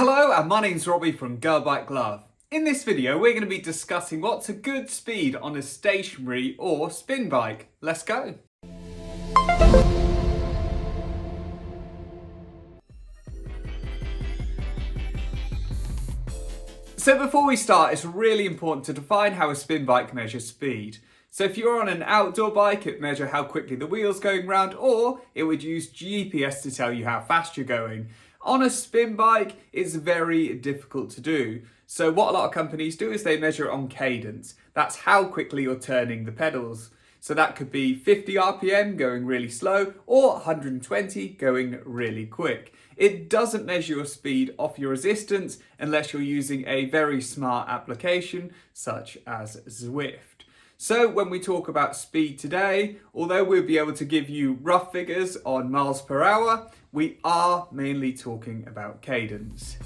Hello, and my name's Robbie from Girl Bike Glove. In this video, we're going to be discussing what's a good speed on a stationary or spin bike. Let's go. So before we start, it's really important to define how a spin bike measures speed. So if you're on an outdoor bike, it'd measure how quickly the wheel's going round, or it would use GPS to tell you how fast you're going. On a spin bike, it's very difficult to do. So what a lot of companies do is they measure it on cadence. That's how quickly you're turning the pedals. So that could be 50 RPM going really slow or 120 going really quick. It doesn't measure your speed off your resistance unless you're using a very smart application such as Zwift. So when we talk about speed today, although we'll be able to give you rough figures on miles per hour, we are mainly talking about cadence.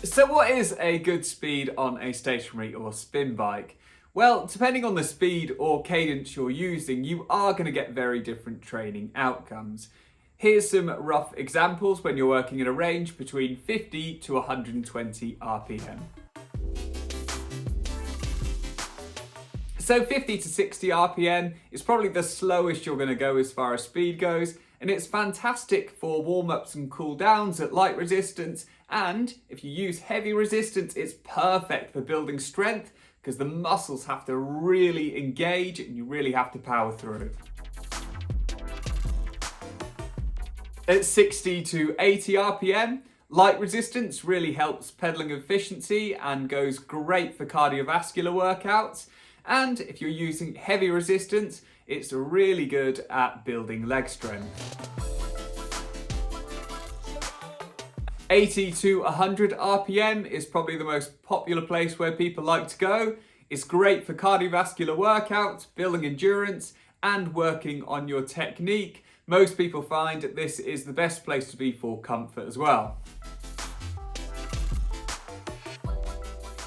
So what is a good speed on a stationary or spin bike? Well, depending on the speed or cadence you're using, you are going to get very different training outcomes. Here's some rough examples when you're working in a range between 50 to 120 RPM. So 50 to 60 RPM is probably the slowest you're going to go as far as speed goes, and it's fantastic for warm-ups and cool-downs at light resistance, and if you use heavy resistance, it's perfect for building strength because the muscles have to really engage and you really have to power through. At 60 to 80 RPM, light resistance really helps pedaling efficiency and goes great for cardiovascular workouts. And if you're using heavy resistance, it's really good at building leg strength. 80 to 100 RPM is probably the most popular place where people like to go. It's great for cardiovascular workouts, building endurance, and working on your technique. Most people find that this is the best place to be for comfort as well.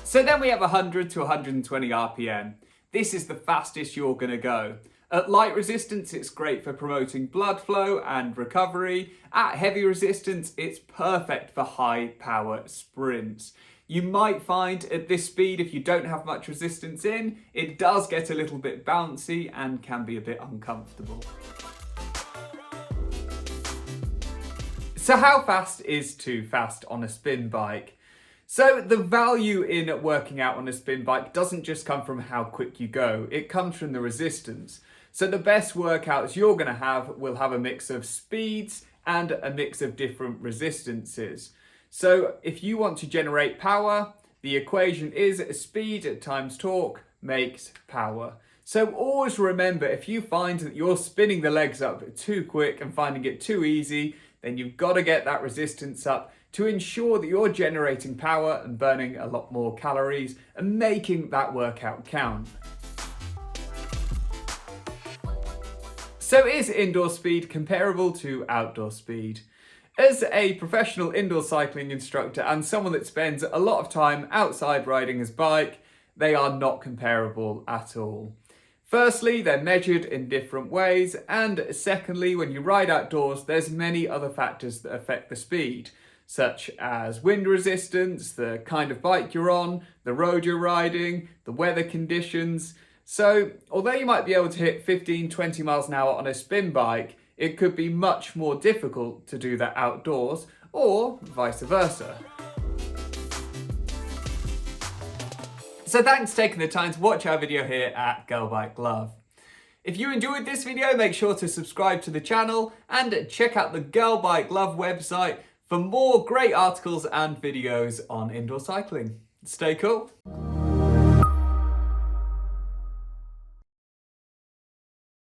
So then we have 100 to 120 RPM. This is the fastest you're going to go. At light resistance, it's great for promoting blood flow and recovery. At heavy resistance, it's perfect for high power sprints. You might find at this speed, if you don't have much resistance in, it does get a little bit bouncy and can be a bit uncomfortable. So how fast is too fast on a spin bike? So the value in working out on a spin bike doesn't just come from how quick you go, it comes from the resistance. So the best workouts you're going to have will have a mix of speeds and a mix of different resistances. So if you want to generate power, the equation is speed times torque makes power. So always remember, if you find that you're spinning the legs up too quick and finding it too easy, then you've got to get that resistance up to ensure that you're generating power and burning a lot more calories and making that workout count. So is indoor speed comparable to outdoor speed? As a professional indoor cycling instructor and someone that spends a lot of time outside riding his bike, they are not comparable at all. Firstly, they're measured in different ways, and secondly, when you ride outdoors, there's many other factors that affect the speed, such as wind resistance, the kind of bike you're on, the road you're riding, the weather conditions. So, although you might be able to hit 15-20 miles an hour on a spin bike, it could be much more difficult to do that outdoors, or vice versa. So thanks for taking the time to watch our video here at Girl Bike Glove. If you enjoyed this video, make sure to subscribe to the channel and check out the Girl Bike Glove website for more great articles and videos on indoor cycling. Stay cool.